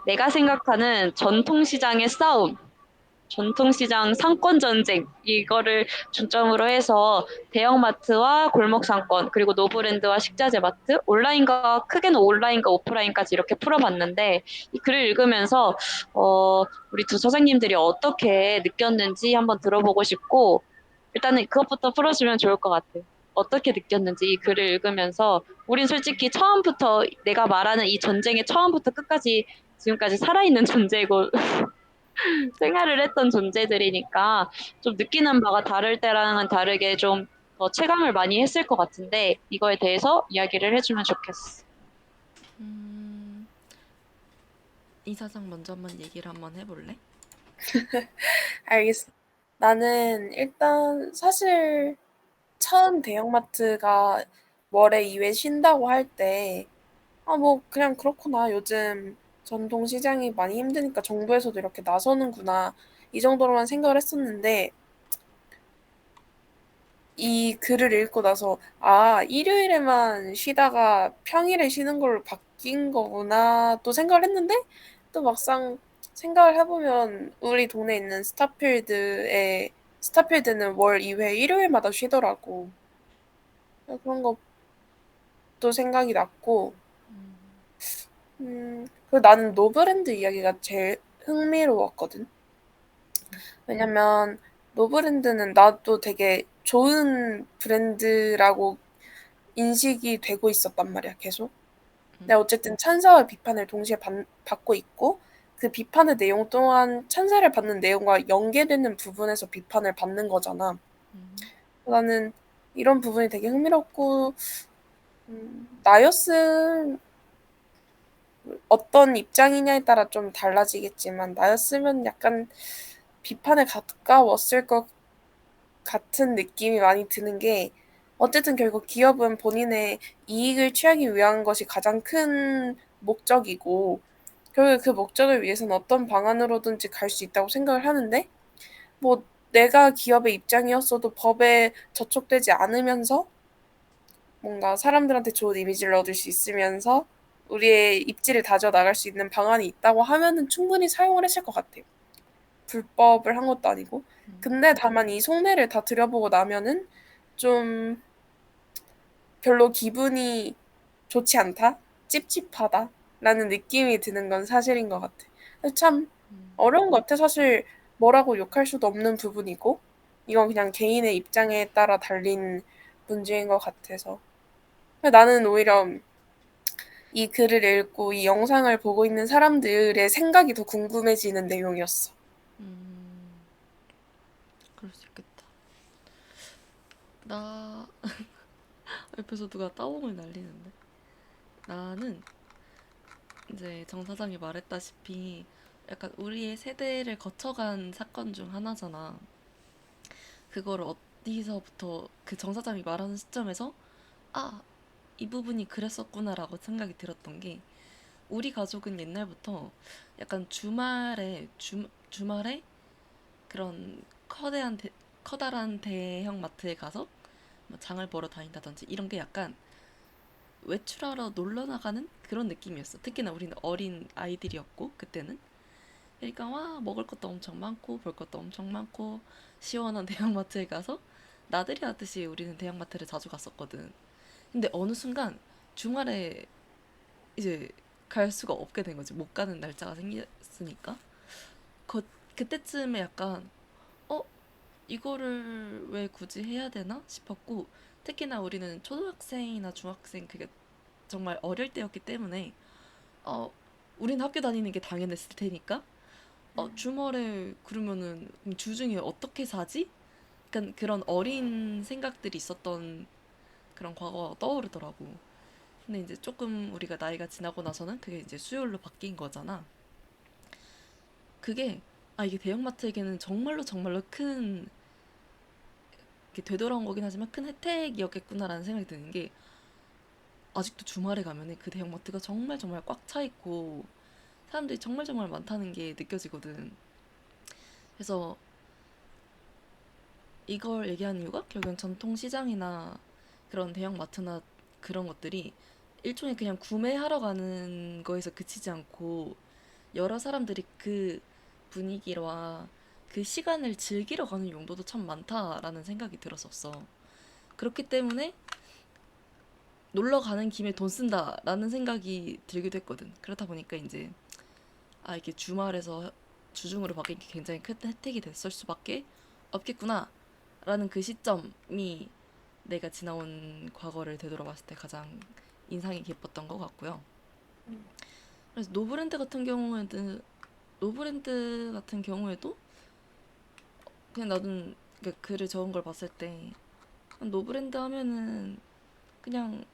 내가 생각하는 전통시장의 싸움, 전통시장 상권 전쟁, 이거를 중점으로 해서 대형마트와 골목상권, 그리고 노브랜드와 식자재 마트, 온라인과, 크게는 온라인과 오프라인까지 이렇게 풀어봤는데, 이 글을 읽으면서, 우리 두 선생님들이 어떻게 느꼈는지 한번 들어보고 싶고, 일단은 그것부터 풀어주면 좋을 것 같아요. 어떻게 느꼈는지 이 글을 읽으면서, 우린 솔직히 처음부터, 내가 말하는 이 전쟁의 처음부터 끝까지 지금까지 살아있는 존재고, 생활을 했던 존재들이니까 좀 느끼는 바가 다를 때랑은 다르게 좀 더 체감을 많이 했을 것 같은데 이거에 대해서 이야기를 해주면 좋겠어. 음, 이 사장 먼저 한번 얘기를 한번 해볼래? 알겠어. 나는 일단 사실 처음 대형마트가 월에 2회 쉰다고 할 때, 아, 뭐, 그냥 그렇구나. 요즘 전통시장이 많이 힘드니까 정부에서도 이렇게 나서는구나. 이 정도로만 생각을 했었는데, 이 글을 읽고 나서, 아, 일요일에만 쉬다가 평일에 쉬는 걸로 바뀐 거구나. 또 생각을 했는데, 또 막상 생각을 해보면, 우리 동네에 있는 스타필드는 월 2회 일요일마다 쉬더라고. 그런 것도 생각이 났고, 그리고 나는 노브랜드 이야기가 제일 흥미로웠거든. 왜냐면 노브랜드는 나도 되게 좋은 브랜드라고 인식이 되고 있었단 말이야, 계속. 근데 어쨌든 찬사와 비판을 동시에 받고 있고 그 비판의 내용 또한 찬사를 받는 내용과 연계되는 부분에서 비판을 받는 거잖아. 나는 이런 부분이 되게 흥미롭고 나였음 어떤 입장이냐에 따라 좀 달라지겠지만 나였으면 약간 비판에 가까웠을 것 같은 느낌이 많이 드는 게 어쨌든 결국 기업은 본인의 이익을 취하기 위한 것이 가장 큰 목적이고 결국 그 목적을 위해서는 어떤 방안으로든지 갈 수 있다고 생각을 하는데 뭐 내가 기업의 입장이었어도 법에 저촉되지 않으면서 뭔가 사람들한테 좋은 이미지를 얻을 수 있으면서 우리의 입지를 다져 나갈 수 있는 방안이 있다고 하면은 충분히 사용을 했을 것 같아요. 불법을 한 것도 아니고. 근데 다만 이 속내를 다 들여보고 나면은 좀 별로 기분이 좋지 않다? 찝찝하다라는 느낌이 드는 건 사실인 것 같아. 그래서 참 어려운 것 같아. 사실 뭐라고 욕할 수도 없는 부분이고, 이건 그냥 개인의 입장에 따라 달린 문제인 것 같아서. 근데 나는 오히려 이 글을 읽고 이 영상을 보고 있는 사람들의 생각이 더 궁금해지는 내용이었어. 그럴 수 있겠다. 나 옆에서 누가 따봉을 날리는데 나는 이제 정 사장이 말했다시피 약간 우리의 세대를 거쳐간 사건 중 하나잖아. 그거를 어디서부터 그 정 사장이 말하는 시점에서 아, 이 부분이 그랬었구나라고 생각이 들었던 게 우리 가족은 옛날부터 약간 주말에 그런 커다란 대형 마트에 가서 뭐 장을 보러 다닌다든지 이런 게 약간 외출하러 놀러 나가는 그런 느낌이었어. 특히나 우리는 어린 아이들이었고 그때는. 그러니까 와 먹을 것도 엄청 많고 볼 것도 엄청 많고 시원한 대형마트에 가서 나들이 하듯이 우리는 대형마트를 자주 갔었거든. 근데 어느 순간 주말에 이제 갈 수가 없게 된 거지. 못 가는 날짜가 생겼으니까. 그, 그때쯤에 약간 어 이거를 왜 굳이 해야 되나 싶었고 특히나 우리는 초등학생이나 중학생 그게 정말 어릴 때였기 때문에 어 우린 학교 다니는 게 당연했을 테니까 주말에 그러면은 주중에 어떻게 사지? 약간 그런 어린 생각들이 있었던 그런 과거가 떠오르더라고. 근데 이제 조금 우리가 나이가 지나고 나서는 그게 이제 수요일로 바뀐 거잖아. 그게 이게 대형마트에게는 정말로 정말로 큰 이렇게 되돌아온 거긴 하지만 큰 혜택이었겠구나라는 생각이 드는 게 아직도 주말에 가면은 그 대형마트가 정말 정말 꽉 차 있고 사람들이 정말 정말 많다는 게 느껴지거든. 그래서 이걸 얘기한 이유가 결국엔 전통시장이나 그런 대형마트나 그런 것들이 일종의 그냥 구매하러 가는 거에서 그치지 않고 여러 사람들이 그 분위기와 그 시간을 즐기러 가는 용도도 참 많다라는 생각이 들었었어. 그렇기 때문에 놀러 가는 김에 돈 쓴다라는 생각이 들기도 했거든. 그렇다 보니까 이제 이게 주말에서 주중으로 바뀐 게 굉장히 큰 혜택이 됐을 수밖에 없겠구나라는 그 시점이 내가 지나온 과거를 되돌아봤을 때 가장 인상이 깊었던 것 같고요. 그래서 노브랜드 같은 경우에도 그냥 나도 그 글을 적은 걸 봤을 때 노브랜드 하면은 그냥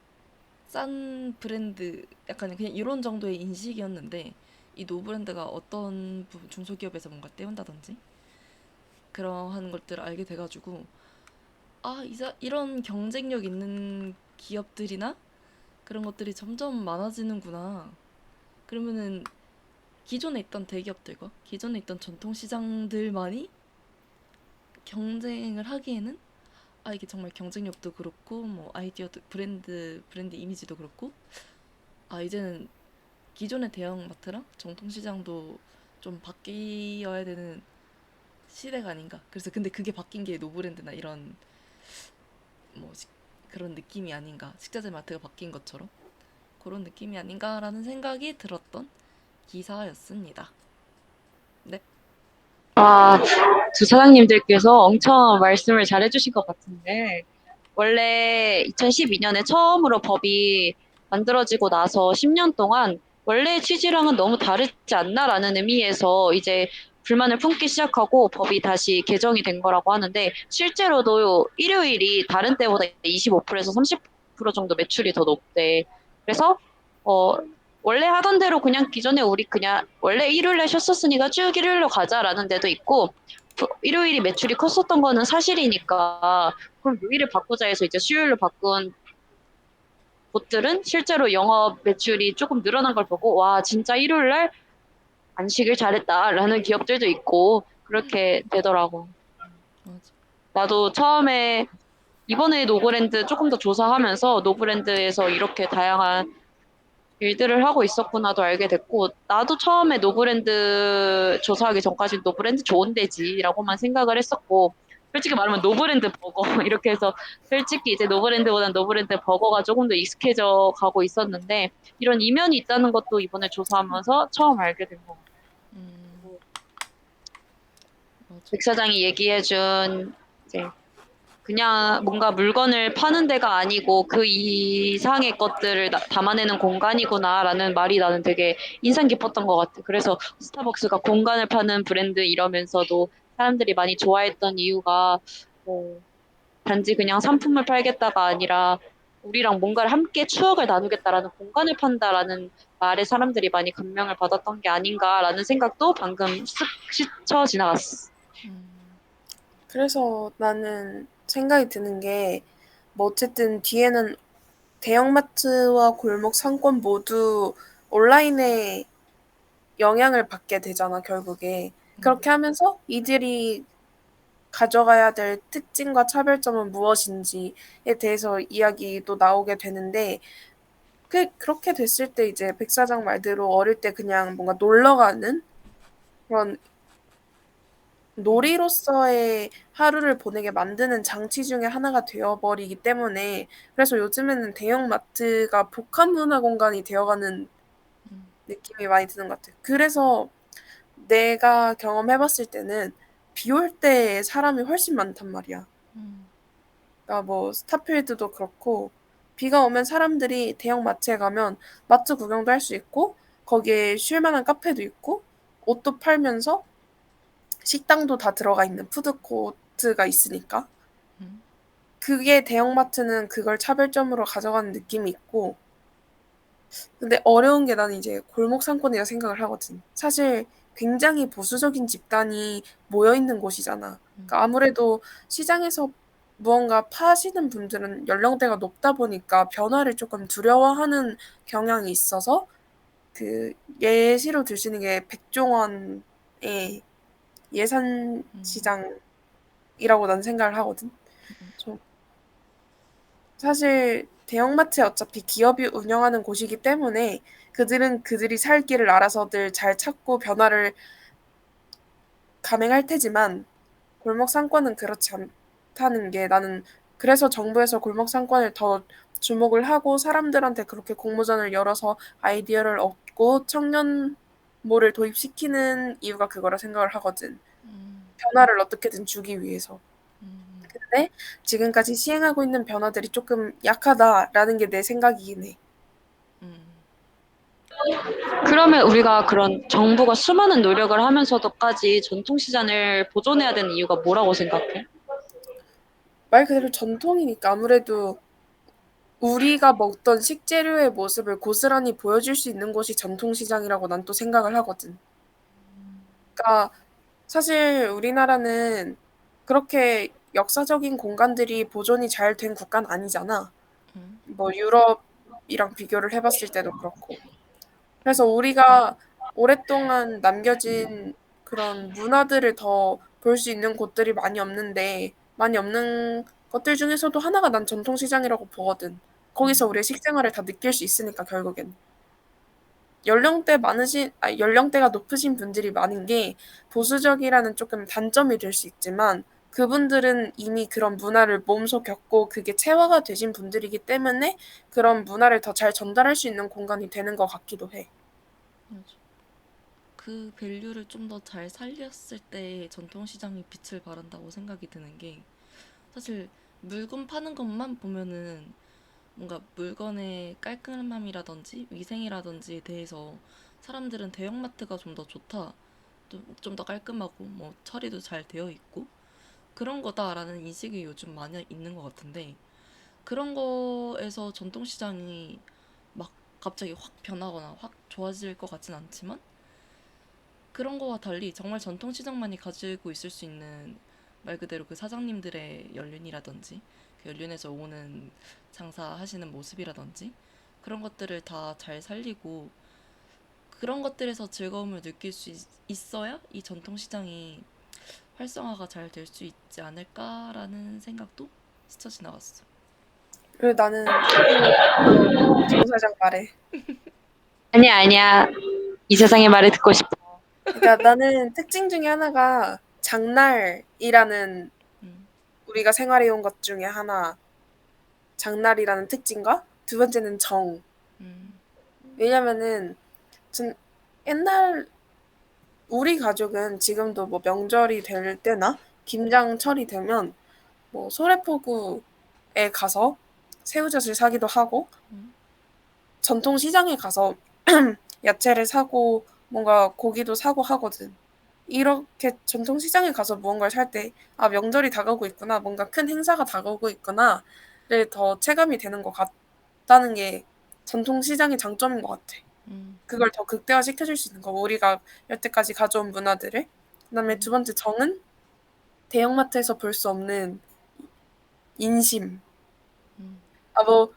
싼 브랜드 약간 그냥 이런 정도의 인식이었는데 이 노브랜드가 어떤 부분 중소기업에서 뭔가 떼운다든지 그러한 것들을 알게 돼가지고 이런 경쟁력 있는 기업들이나 그런 것들이 점점 많아지는구나. 그러면은 기존에 있던 대기업들과 기존에 있던 전통시장들만이 경쟁을 하기에는 이게 정말 경쟁력도 그렇고 뭐 아이디어도 브랜드 이미지도 그렇고 이제는 기존의 대형마트랑 전통시장도 좀 바뀌어야 되는 시대가 아닌가. 그래서 근데 그게 바뀐 게 노브랜드나 이런 뭐 그런 느낌이 아닌가. 식자재 마트가 바뀐 것처럼 그런 느낌이 아닌가라는 생각이 들었던 기사였습니다. 네. 아, 두 사장님들께서 엄청 말씀을 잘 해주신 것 같은데, 원래 2012년에 처음으로 법이 만들어지고 나서 10년 동안 원래의 취지랑은 너무 다르지 않나라는 의미에서 이제 불만을 품기 시작하고 법이 다시 개정이 된 거라고 하는데, 실제로도 일요일이 다른 때보다 25%에서 30% 정도 매출이 더 높대. 그래서, 어, 원래 하던 대로 그냥 기존에 우리 그냥 원래 일요일에 쉬었었으니까 쭉 일요일로 가자라는 데도 있고, 일요일이 매출이 컸었던 거는 사실이니까 그럼 요일을 바꾸자 해서 이제 수요일로 바꾼 곳들은 실제로 영업 매출이 조금 늘어난 걸 보고 와 진짜 일요일 날 안식을 잘했다라는 기업들도 있고 그렇게 되더라고. 맞아. 나도 처음에 이번에 노브랜드 조금 더 조사하면서 노브랜드에서 이렇게 다양한 일들을 하고 있었구나도 알게 됐고 나도 처음에 노브랜드 조사하기 전까지 노브랜드 좋은 데지라고만 생각을 했었고 솔직히 말하면 노브랜드 버거 이렇게 해서 솔직히 이제 노브랜드보단 노브랜드 버거가 조금 더 익숙해져 가고 있었는데 이런 이면이 있다는 것도 이번에 조사하면서 처음 알게 된 것 음, 같고 맞아. 백 사장이 얘기해준 이제 그냥 뭔가 물건을 파는 데가 아니고 그 이상의 것들을 담아내는 공간이구나라는 말이 나는 되게 인상 깊었던 것 같아. 그래서 스타벅스가 공간을 파는 브랜드 이러면서도 사람들이 많이 좋아했던 이유가 뭐 단지 그냥 상품을 팔겠다가 아니라 우리랑 뭔가를 함께 추억을 나누겠다라는 공간을 판다라는 말에 사람들이 많이 감명을 받았던 게 아닌가라는 생각도 방금 쓱 스쳐 지나갔어. 음, 그래서 나는 생각이 드는 게, 뭐 어쨌든 뒤에는 대형마트와 골목 상권 모두 온라인에 영향을 받게 되잖아, 결국에. 음, 그렇게 하면서 이들이 가져가야 될 특징과 차별점은 무엇인지에 대해서 이야기도 나오게 되는데, 그렇게 됐을 때 이제 백 사장 말대로 어릴 때 그냥 뭔가 놀러 가는 그런 놀이로서의 하루를 보내게 만드는 장치 중에 하나가 되어버리기 때문에, 그래서 요즘에는 대형마트가 복합 문화 공간이 되어가는 음, 느낌이 많이 드는 것 같아요. 그래서 내가 경험해봤을 때는 비 올 때 사람이 훨씬 많단 말이야. 음, 그러니까 뭐 스타필드도 그렇고, 비가 오면 사람들이 대형 마트에 가면 마트 구경도 할 수 있고, 거기에 쉴 만한 카페도 있고, 옷도 팔면서 식당도 다 들어가 있는 푸드코트가 있으니까. 음, 그게 대형마트는 그걸 차별점으로 가져가는 느낌이 있고, 근데 어려운 게 나는 이제 골목 상권이라 생각을 하거든. 사실 굉장히 보수적인 집단이 모여 있는 곳이잖아. 음, 그러니까 아무래도 시장에서 무언가 파시는 분들은 연령대가 높다 보니까 변화를 조금 두려워하는 경향이 있어서, 그 예시로 들 수 있는 게 백종원의 예산 음, 시장이라고 난 생각을 하거든. 좀 사실 대형마트에 어차피 기업이 운영하는 곳이기 때문에 그들은 그들이 살 길을 알아서들 잘 찾고 변화를 감행할 테지만 골목 상권은 그렇지 않다는 게 나는 그래서 정부에서 골목 상권을 더 주목을 하고 사람들한테 그렇게 공모전을 열어서 아이디어를 얻고 청년모를 도입시키는 이유가 그거라 생각을 하거든. 음, 변화를 어떻게든 주기 위해서. 음, 근데 지금까지 시행하고 있는 변화들이 조금 약하다라는 게 내 생각이긴 해. 음. 그러면 우리가 그런 정부가 수많은 노력을 하면서도까지 전통시장을 보존해야 되는 이유가 뭐라고 생각해? 말 그대로 전통이니까 아무래도 우리가 먹던 식재료의 모습을 고스란히 보여줄 수 있는 곳이 전통시장이라고 난 또 생각을 하거든. 그러니까 사실 우리나라는 그렇게 역사적인 공간들이 보존이 잘 된 국가는 아니잖아. 음, 뭐 유럽이랑 비교를 해봤을 때도 그렇고. 그래서 우리가 오랫동안 남겨진 그런 문화들을 더 볼 수 있는 곳들이 많이 없는데, 많이 없는 것들 중에서도 하나가 난 전통시장이라고 보거든. 거기서 음, 우리의 식생활을 다 느낄 수 있으니까 결국엔. 연령대가 높으신 분들이 많은 게 보수적이라는 조금 단점이 될 수 있지만 그분들은 이미 그런 문화를 몸소 겪고 그게 체화가 되신 분들이기 때문에 그런 문화를 더 잘 전달할 수 있는 공간이 되는 것 같기도 해. 맞아. 그 밸류를 좀 더 잘 살렸을 때 전통시장이 빛을 발한다고 생각이 드는 게 사실 물건 파는 것만 보면은 뭔가 물건의 깔끔함이라든지 위생이라든지에 대해서 사람들은 대형마트가 좀 더 좋다, 좀 더 깔끔하고 뭐 처리도 잘 되어 있고 그런 거다라는 인식이 요즘 많이 있는 것 같은데 그런 거에서 전통시장이 막 갑자기 확 변하거나 확 좋아질 것 같진 않지만 그런 거와 달리 정말 전통시장만이 가지고 있을 수 있는 말 그대로 그 사장님들의 연륜이라든지 그 연륜에서 오는 장사하시는 모습이라든지 그런 것들을 다 잘 살리고 그런 것들에서 즐거움을 느낄 수 있어야 이 전통시장이 활성화가 잘 될 수 있지 않을까라는 생각도 스쳐 지나갔어. 그리고 나는 또 정 사장 말해. 아니야, 아니야. 이 세상의 말을 듣고 싶어. 그러니까 나는 특징 중에 하나가 장날이라는 음, 우리가 생활해온 것 중에 하나 장날이라는 특징과 두 번째는 정. 음, 왜냐면은 전 옛날 우리 가족은 지금도 뭐 명절이 될 때나 김장철이 되면 뭐 소래포구에 가서 새우젓을 사기도 하고 음, 전통시장에 가서 야채를 사고 뭔가 고기도 사고 하거든. 이렇게 전통시장에 가서 무언가를 살 때, 아, 명절이 다가오고 있구나, 뭔가 큰 행사가 다가오고 있구나를 더 체감이 되는 것 같다는 게 전통시장의 장점인 것 같아. 음, 그걸 더 극대화시켜줄 수 있는 거. 우리가 여태까지 가져온 문화들을. 그다음에 두 음, 번째 정은 대형마트에서 볼 수 없는 인심. 음, 아, 뭐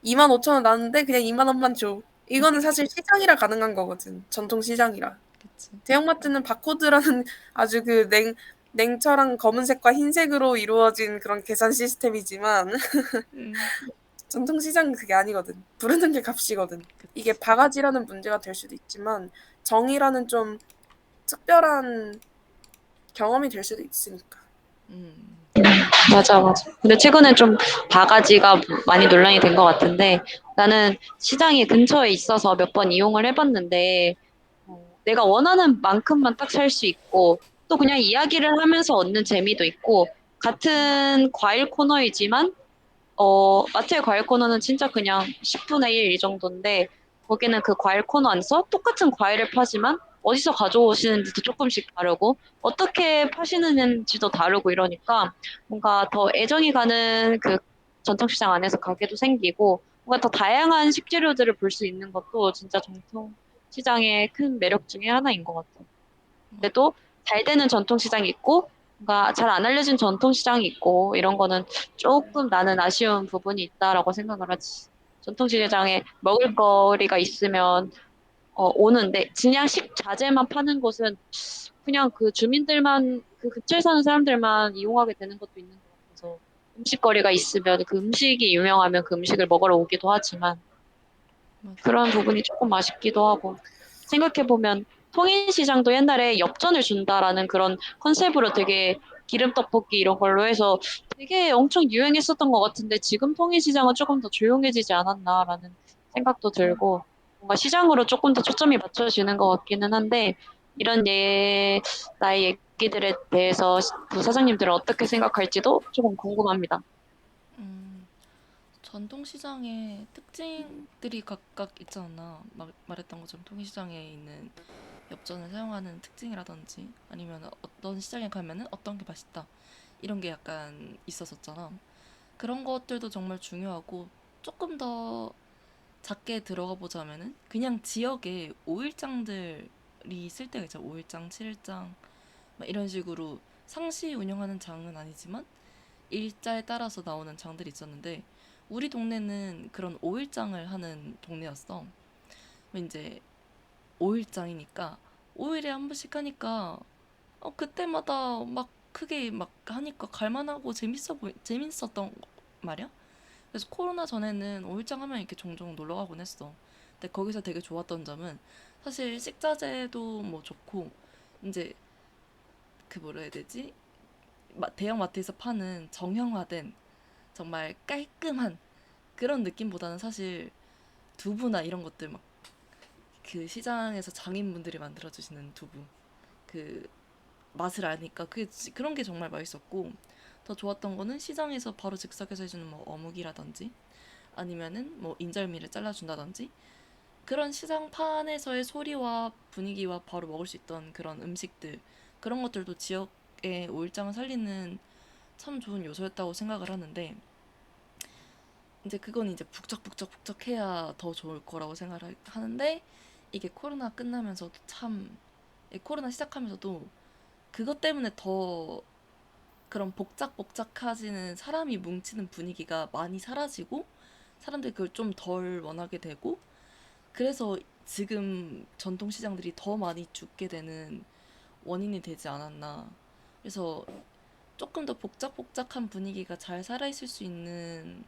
25,000원 나는데 그냥 2만 원만 줘. 이거는 사실 시장이라 가능한 거거든. 전통 시장이라. 그치. 대형마트는 바코드라는 아주 그 냉철한 검은색과 흰색으로 이루어진 그런 계산 시스템이지만 음, 전통 시장은 그게 아니거든. 부르는 게 값이거든. 이게 그치. 바가지라는 문제가 될 수도 있지만 정이라는 좀 특별한 경험이 될 수도 있으니까. 음, 맞아, 맞아. 근데 최근에 좀 바가지가 많이 논란이 된 것 같은데 나는 시장이 근처에 있어서 몇 번 이용을 해봤는데 내가 원하는 만큼만 딱 살 수 있고 또 그냥 이야기를 하면서 얻는 재미도 있고 같은 과일 코너이지만 마트의 과일 코너는 진짜 그냥 10분의 1 이 정도인데, 거기는 그 과일 코너 안에서 똑같은 과일을 파지만 어디서 가져오시는지도 조금씩 다르고, 어떻게 파시는지도 다르고 이러니까 뭔가 더 애정이 가는 그 전통시장 안에서 가게도 생기고, 뭔가 더 다양한 식재료들을 볼 수 있는 것도 진짜 전통시장의 큰 매력 중에 하나인 것 같아요. 근데 또 잘 되는 전통시장이 있고, 뭔가 잘 안 알려진 전통시장이 있고, 이런 거는 조금 나는 아쉬운 부분이 있다라고 생각을 하지. 전통시장에 먹을 거리가 있으면 오는데, 그냥 식자재만 파는 곳은 그냥 그 주민들만, 그 근처에 사는 사람들만 이용하게 되는 것도 있는 것 같아서 음식거리가 있으면 그 음식이 유명하면 그 음식을 먹으러 오기도 하지만 맞아. 그런 부분이 조금 아쉽기도 하고 생각해보면 통인시장도 옛날에 엽전을 준다라는 그런 컨셉으로 되게 기름 떡볶이 이런 걸로 해서 되게 엄청 유행했었던 것 같은데 지금 통인시장은 조금 더 조용해지지 않았나라는 생각도 들고 뭔가 시장으로 조금 더 초점이 맞춰지는 것 같기는 한데 이런 나의 얘기들에 대해서 부사장님들은 어떻게 생각할지도 조금 궁금합니다. 음, 전통시장의 특징들이 각각 있지 않나? 말했던 것처럼 통시장에 있는 엽전을 사용하는 특징이라든지 아니면 어떤 시장에 가면은 어떤 게 맛있다 이런 게 약간 있었었잖아. 그런 것들도 정말 중요하고 조금 더 작게 들어가 보자면은 그냥 지역에 오일장들이 있을 때가 있죠. 오일장, 칠일장 막 이런 식으로 상시 운영하는 장은 아니지만 일자에 따라서 나오는 장들이 있었는데 우리 동네는 그런 오일장을 하는 동네였어. 이제 오일장이니까 5일에 한 번씩 하니까 그때마다 막 크게 막 하니까 갈만하고 재밌었던 말이야. 그래서 코로나 전에는 5일장 하면 이렇게 종종 놀러 가곤 했어. 근데 거기서 되게 좋았던 점은 사실 식자재도 뭐 좋고 이제 그 뭐라 해야 되지? 대형 마트에서 파는 정형화된 정말 깔끔한 그런 느낌보다는 사실 두부나 이런 것들 막 그 시장에서 장인분들이 만들어주시는 두부 그 맛을 아니까 그런 게 정말 맛있었고 더 좋았던 거는 시장에서 바로 즉석에서 해주는 뭐 어묵이라든지 아니면은 뭐 인절미를 잘라준다든지 그런 시장판에서의 소리와 분위기와 바로 먹을 수 있던 그런 음식들 그런 것들도 지역의 오일장을 살리는 참 좋은 요소였다고 생각을 하는데 이제 그건 이제 북적북적 해야 더 좋을 거라고 생각을 하는데 이게 코로나 끝나면서도 참 코로나 시작하면서도 그것 때문에 더 그런 복작복작해지는 사람이 뭉치는 분위기가 많이 사라지고 사람들이 그걸 좀 덜 원하게 되고 그래서 지금 전통시장들이 더 많이 죽게 되는 원인이 되지 않았나. 그래서 조금 더 복작복작한 분위기가 잘 살아있을 수 있는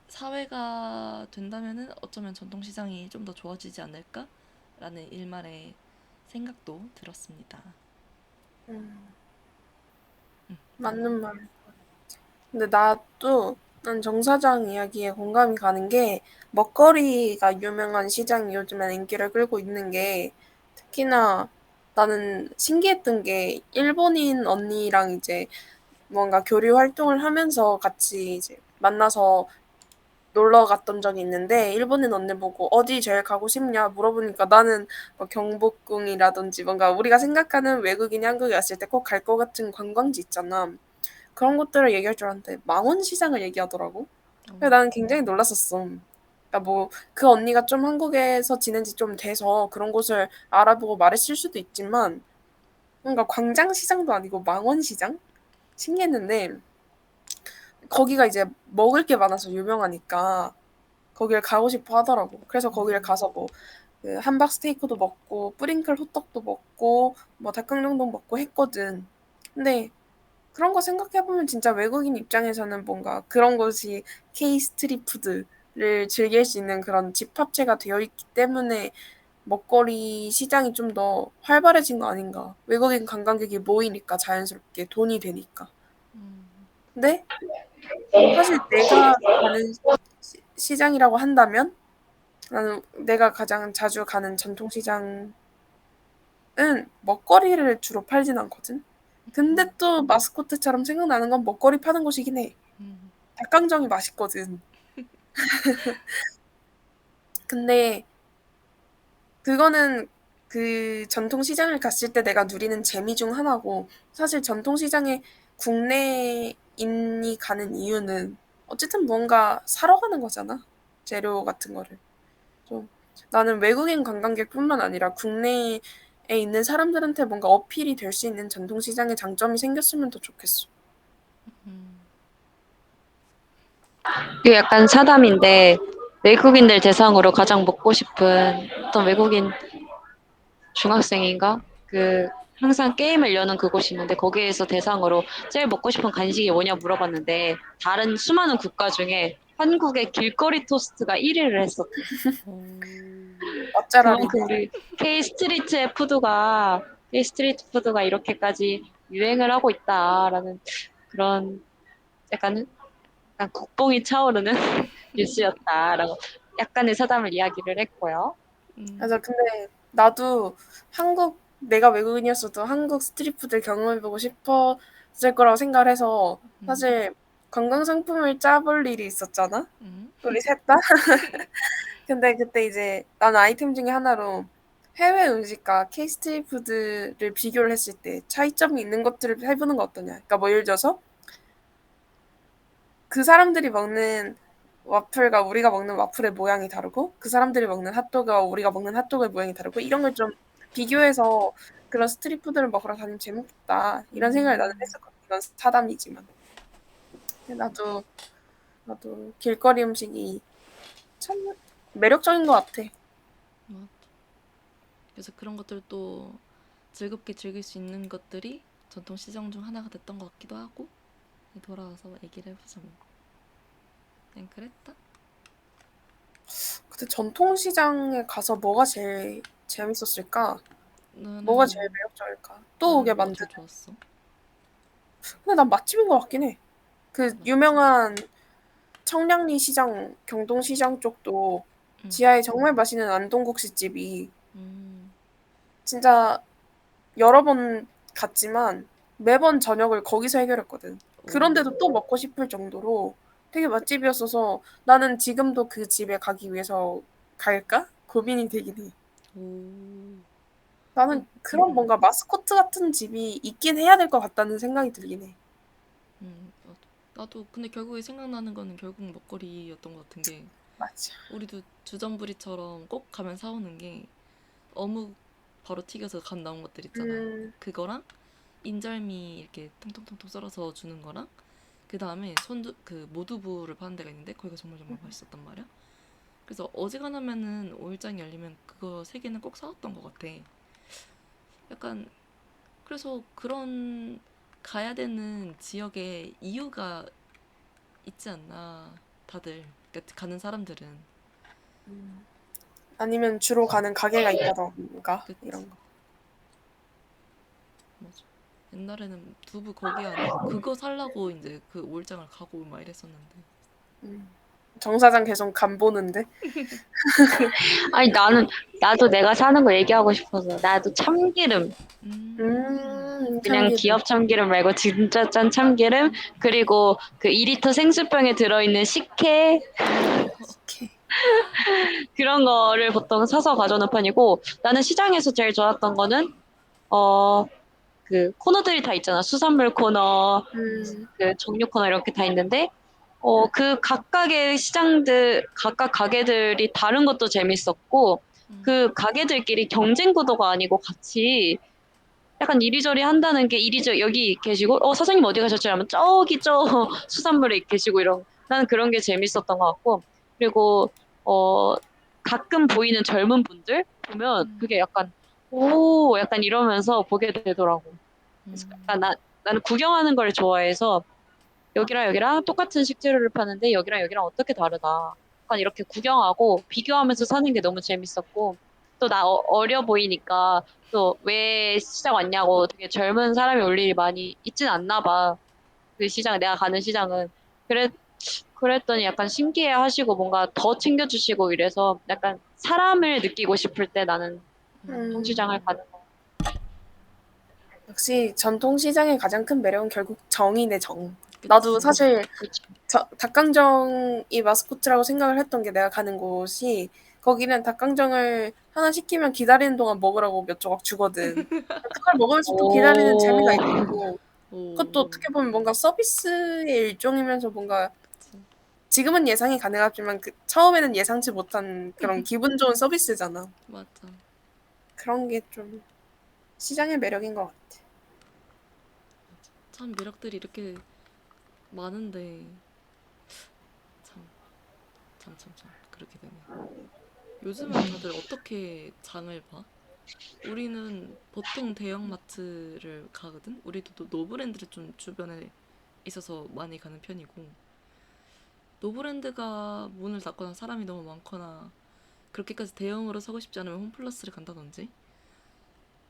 사회가 된다면은 어쩌면 전통시장이 좀 더 좋아지지 않을까라는 일말의 생각도 들었습니다. 음, 음, 맞는 말. 근데 난 정사장 이야기에 공감이 가는 게 먹거리가 유명한 시장이 요즘엔 인기를 끌고 있는 게 특히나 나는 신기했던 게 일본인 언니랑 이제 뭔가 교류 활동을 하면서 같이 이제 만나서 놀러 갔던 적이 있는데 일본인 언니 보고 어디 제일 가고 싶냐 물어보니까 나는 뭐 경복궁이라든지 뭔가 우리가 생각하는 외국인이 한국에 왔을 때 꼭 갈 것 같은 관광지 있잖아. 그런 것들을 얘기할 줄 알았는데 망원시장을 얘기하더라고. 그래서 나는 굉장히 놀랐었어. 그러니까 뭐 그 언니가 좀 한국에서 지낸 지 좀 돼서 그런 곳을 알아보고 말했을 수도 있지만 뭔가 광장시장도 아니고 망원시장? 신기했는데 거기가 이제 먹을 게 많아서 유명하니까 거기를 가고 싶어 하더라고. 그래서 거기를 가서 뭐 그 함박 스테이크도 먹고 뿌링클 호떡도 먹고 뭐 닭강정도 먹고 했거든. 근데 그런 거 생각해보면 진짜 외국인 입장에서는 뭔가 그런 것이 K 스트리트 푸드를 즐길 수 있는 그런 집합체가 되어 있기 때문에 먹거리 시장이 좀 더 활발해진 거 아닌가. 외국인 관광객이 모이니까 자연스럽게 돈이 되니까. 근데 사실 내가 가는 시장이라고 한다면 나는 내가 가장 자주 가는 전통시장은 먹거리를 주로 팔진 않거든. 근데 또 마스코트처럼 생각나는 건 먹거리 파는 곳이긴 해. 닭강정이 맛있거든. 근데 그거는 그 전통시장을 갔을 때 내가 누리는 재미 중 하나고 사실 전통시장에 국내인이 가는 이유는 어쨌든 뭔가 사러 가는 거잖아. 재료 같은 거를. 좀 나는 외국인 관광객뿐만 아니라 국내에 있는 사람들한테 뭔가 어필이 될 수 있는 전통시장의 장점이 생겼으면 더 좋겠어. 이게 약간 사담인데 외국인들 대상으로 가장 먹고 싶은 어떤 외국인 중학생인가? 그 항상 게임을 여는 그곳이 있는데 거기에서 대상으로 제일 먹고 싶은 간식이 뭐냐 물어봤는데 다른 수많은 국가 중에 한국의 길거리 토스트가 1위를 했었대. 오. 맛잘알이네. 그만큼 우리 K 스트리트 푸드가 이렇게까지 유행을 하고 있다라는 그런 약간 국뽕이 차오르는 뉴스였다라고 약간의 사담을 이야기를 했고요. 음. 맞아. 근데 나도 내가 외국인이었어도 한국 스트리트푸드를 경험해보고 싶었을 거라고 생각을 해서 음. 사실 관광 상품을 짜볼 일이 있었잖아. 음. 우리 셋 다. 근데 그때 이제 난 아이템 중에 하나로 해외 음식과 K 스트리트푸드를 비교를 했을 때 차이점이 있는 것들을 해보는 거 어떠냐. 그러니까 뭐 예를 들어서 그 사람들이 먹는 와플과 우리가 먹는 와플의 모양이 다르고 그 사람들이 먹는 핫도그와 우리가 먹는 핫도그의 모양이 다르고 이런 걸 좀 비교해서 그런 스트리트푸드를 먹으러 다니면 재밌겠다 이런 생각을 나는 음. 했었거든. 이건 사담이지만. 근데 나도 길거리 음식이 참 매력적인 것 같아. 맞아. 그래서 그런 것들도 즐겁게 즐길 수 있는 것들이 전통 시장 중 하나가 됐던 것 같기도 하고. 돌아와서 얘기를 해보자 뭐. 그냥 그랬다. 근데 전통시장에 가서 뭐가 제일 재밌었을까? 뭐가 제일 나는 매력적일까? 또 오게 나는 뭐가 만드는. 제일 좋았어? 근데 난 맛집인 것 같긴 해. 그 맞지? 유명한 청량리 시장, 경동시장 쪽도 응. 지하에 정말 맛있는 안동국수집이 음. 진짜 여러 번 갔지만 매번 저녁을 거기서 해결했거든. 그런데도 또 오. 먹고 싶을 정도로 되게 맛집이었어서 나는 지금도 그 집에 가기 위해서 갈까? 고민이 되긴 해. 오. 나는 응, 응, 그런 응. 뭔가 마스코트 같은 집이 있긴 해야 될 것 같다는 생각이 들긴 해. 맞아. 나도 근데 결국에 생각나는 거는 결국 먹거리였던 것 같은 게 맞아. 우리도 주전부리처럼 꼭 가면 사오는 게 어묵 바로 튀겨서 간 나온 것들 있잖아. 음, 그거랑 인절미 이렇게 통통통통 썰어서 주는 거랑 그 다음에 손두 그 모두부를 파는 데가 있는데 거기가 정말 정말 맛있었단 말이야. 그래서 어지간하면은 5일장이 열리면 그거 세 개는 꼭 사왔던 것 같아. 약간 그래서 그런 가야 되는 지역에 이유가 있지 않나 다들 그러니까 가는 사람들은. 아니면 주로 가는 가게가 있다던가 그치. 이런 거. 맞아. 옛날에는 두부 거기 안에 그거 살라고 이제 그 5일장을 가고 막 이랬었는데. 음. 정사장 계속 간 보는데. 아니 나도 내가 사는 거 얘기하고 싶어서 나도 참기름 그냥 참기름. 기업 참기름 말고 진짜 짠 참기름 그리고 그 2리터 생수병에 들어있는 식혜 오케이. 그런 거를 보통 사서 가져오는 편이고 나는 시장에서 제일 좋았던 거는 어 그 코너들이 다 있잖아 수산물 코너 음, 그 정육 코너 이렇게 다 있는데 그 각각의 시장들 각각 가게들이 다른 것도 재밌었고 음. 그 가게들끼리 경쟁 구도가 아니고 같이 약간 이리저리 한다는 게 이리저리 여기 계시고 사장님 어디 가셨죠? 하면 저기 저 수산물에 계시고 이런 나는 그런 게 재밌었던 것 같고 그리고 어 가끔 보이는 젊은 분들 보면 음. 그게 약간 오 약간 이러면서 보게 되더라고. 그래서 음. 약간 나는 구경하는 걸 좋아해서 여기랑 여기랑 똑같은 식재료를 파는데 여기랑 여기랑 어떻게 다르다. 약간 이렇게 구경하고 비교하면서 사는 게 너무 재밌었고 또 나 어려 보이니까 또 왜 시장 왔냐고 되게 젊은 사람이 올 일이 많이 있진 않나 봐. 그 시장 내가 가는 시장은 그랬더니 약간 신기해 하시고 뭔가 더 챙겨주시고 이래서 약간 사람을 느끼고 싶을 때 나는 전통시장을 음. 가는 거. 역시 전통시장의 가장 큰 매력은 결국 정이네, 정. 나도 그치. 사실 그치. 닭강정이 마스코트라고 생각을 했던 게 내가 가는 곳이 거기는 닭강정을 하나 시키면 기다리는 동안 먹으라고 몇 조각 주거든. 그걸 먹으면서 또 기다리는 재미가 오, 있고 그것도 오. 어떻게 보면 뭔가 서비스의 일종이면서 뭔가 그치. 지금은 예상이 가능하지만 그 처음에는 예상치 못한 그런 기분 좋은 서비스잖아. 맞아. 그런 게 좀 시장의 매력인 것 같아. 참 매력들이 이렇게 많은데 참 참 참 참 그렇게 되네. 요즘은 다들 어떻게 장을 봐? 우리는 보통 대형마트를 가거든. 우리도 또 노브랜드를 좀 주변에 있어서 많이 가는 편이고, 노브랜드가 문을 닫거나 사람이 너무 많거나 그렇게까지 대형으로 사고 싶지 않으면 홈플러스를 간다든지.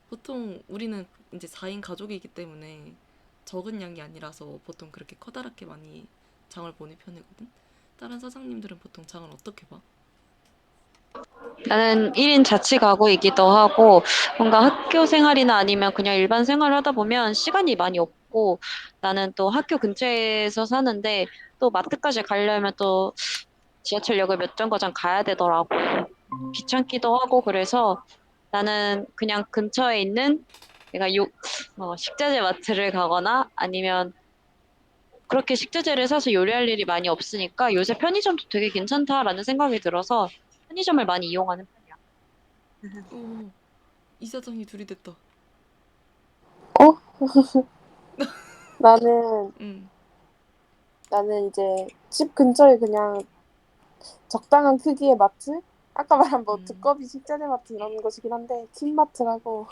보통 우리는 이제 4인 가족이기 때문에 적은 양이 아니라서 보통 그렇게 커다랗게 많이 장을 보는 편이거든. 다른 사장님들은 보통 장을 어떻게 봐? 나는 1인 자취 가구이기도 하고, 뭔가 학교 생활이나 아니면 그냥 일반 생활을 하다 보면 시간이 많이 없고, 나는 또 학교 근처에서 사는데, 또 마트까지 가려면 또 지하철역을 몇 정거장 가야 되더라고. 귀찮기도 하고, 그래서 나는 그냥 근처에 있는 내가 식자재 마트를 가거나 아니면 그렇게 식재재를 사서 요리할 일이 많이 없으니까 요새 편의점도 되게 괜찮다라는 생각이 들어서 편의점을 많이 이용하는 편이야. 오, 이사장이 둘이 됐다. 어? 나는 응, 나는 이제 집 근처에 그냥 적당한 크기의 마트? 아까 말한 뭐 음, 두꺼비 식자재 마트 이런 곳이긴 한데 킹마트라고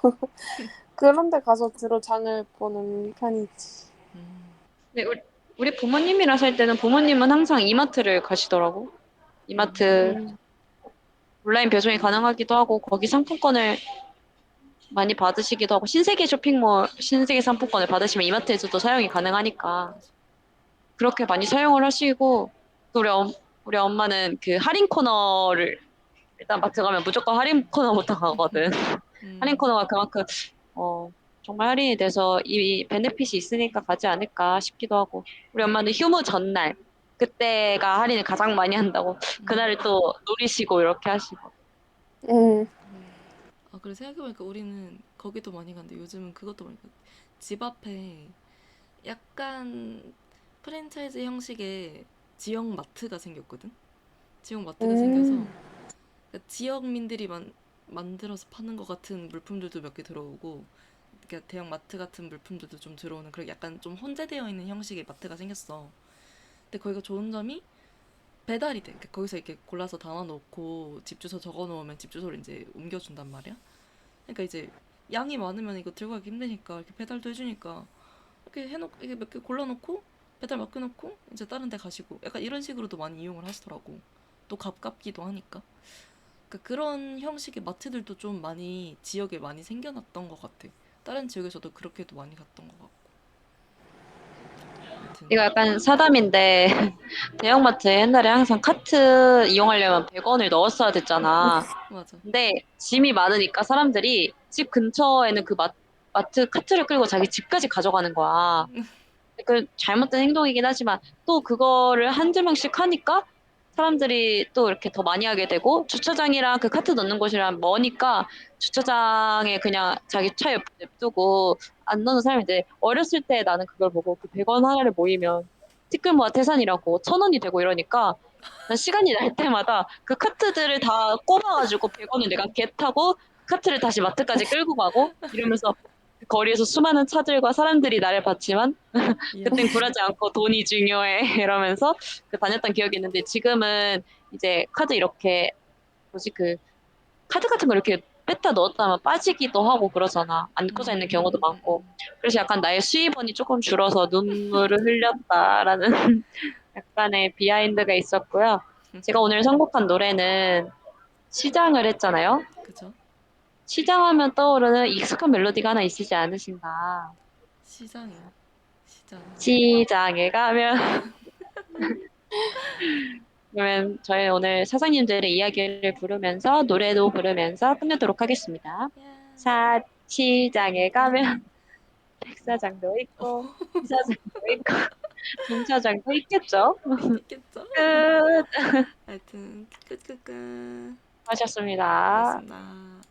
그런 데 가서 주로 장을 보는 편이지. 음, 네, 우리 부모님이랑 살 때는 부모님은 항상 이마트를 가시더라고. 이마트 음. 온라인 배송이 가능하기도 하고 거기 상품권을 많이 받으시기도 하고 신세계 쇼핑몰 신세계 상품권을 받으시면 이마트에서도 사용이 가능하니까 맞아. 그렇게 많이 사용을 하시고 또 우리 엄마는 그 할인 코너를 일단 마트 가면 무조건 할인 코너부터 가거든. 할인 음, 코너가 그만큼 어, 정말 할인이 돼서 이 베네핏이 있으니까 가지 않을까 싶기도 하고 우리 엄마는 휴무 전날 그때가 할인을 가장 많이 한다고 그날을 음, 또 노리시고 이렇게 하시고 음. 아, 그래, 생각해보니까 우리는 거기도 많이 간대. 요즘은 그것도 많이 가. 집 앞에 약간 프랜차이즈 형식의 지역 마트가 생겼거든? 지역 마트가 음. 생겨서 그러니까 지역민들이 만들어서 파는 것 같은 물품들도 몇 개 들어오고 그러니까 대형 마트 같은 물품들도 좀 들어오는 그런 약간 좀 혼재되어 있는 형식의 마트가 생겼어. 근데 거기가 좋은 점이 배달이 돼. 그러니까 거기서 이렇게 골라서 담아놓고 집 주소 적어놓으면 집 주소를 이제 옮겨준단 말이야. 그러니까 이제 양이 많으면 이거 들고 가기 힘드니까 이렇게 배달도 해주니까 이렇게 해놓고 이게 몇 개 골라놓고 배달 맡겨놓고 이제 다른 데 가시고 약간 이런 식으로도 많이 이용을 하시더라고. 또 가깝기도 하니까. 그러니까 그런 형식의 마트들도 좀 많이 지역에 많이 생겨났던 것 같아. 다른 지역에서도 그렇게도 많이 갔던 것 같고. 아무튼 이거 약간 사담인데 대형마트에 옛날에 항상 카트 이용하려면 100원을 넣었어야 됐잖아. 맞아. 근데 짐이 많으니까 사람들이 집 근처에는 그 마트 카트를 끌고 자기 집까지 가져가는 거야. 그 잘못된 행동이긴 하지만 또 그거를 한두 명씩 하니까 사람들이 또 이렇게 더 많이 하게 되고 주차장이랑 그 카트 넣는 곳이랑 머니까 주차장에 그냥 자기 차 옆에 냅두고 안 넣는 사람인데 어렸을 때 나는 그걸 보고 그 100원 하나를 모이면 티끌모아 태산이라고 1,000원이 되고 이러니까 난 시간이 날 때마다 그 카트들을 다 꼽아가지고 100원을 내가 개 타고 카트를 다시 마트까지 끌고 가고 이러면서 그 거리에서 수많은 차들과 사람들이 나를 봤지만 이야. 그땐 굴하지 않고 돈이 중요해 이러면서 그 다녔던 기억이 있는데 지금은 이제 카드 이렇게 뭐지 그 카드 같은 거 이렇게 뺐다 넣었다 하면 빠지기도 하고 그러잖아. 안 꽂아 있는 경우도 많고. 그래서 약간 나의 수입원이 조금 줄어서 눈물을 흘렸다라는 약간의 비하인드가 있었고요. 제가 오늘 선곡한 노래는 시장을 했잖아요. 그죠? 시장하면 떠오르는 익숙한 멜로디가 하나 있으지 않으신가. 시장이요. 시장. 시장에 가면 그러면 저희 오늘 사장님들의 이야기를 부르면서 노래도 부르면서 끝내도록 하겠습니다. 야. 시장에 가면 가면 백사장도 있고 이사장도 있고 중차장도 있겠죠. 있겠죠? 끝 하여튼 끝. 하셨습니다. 고맙습니다.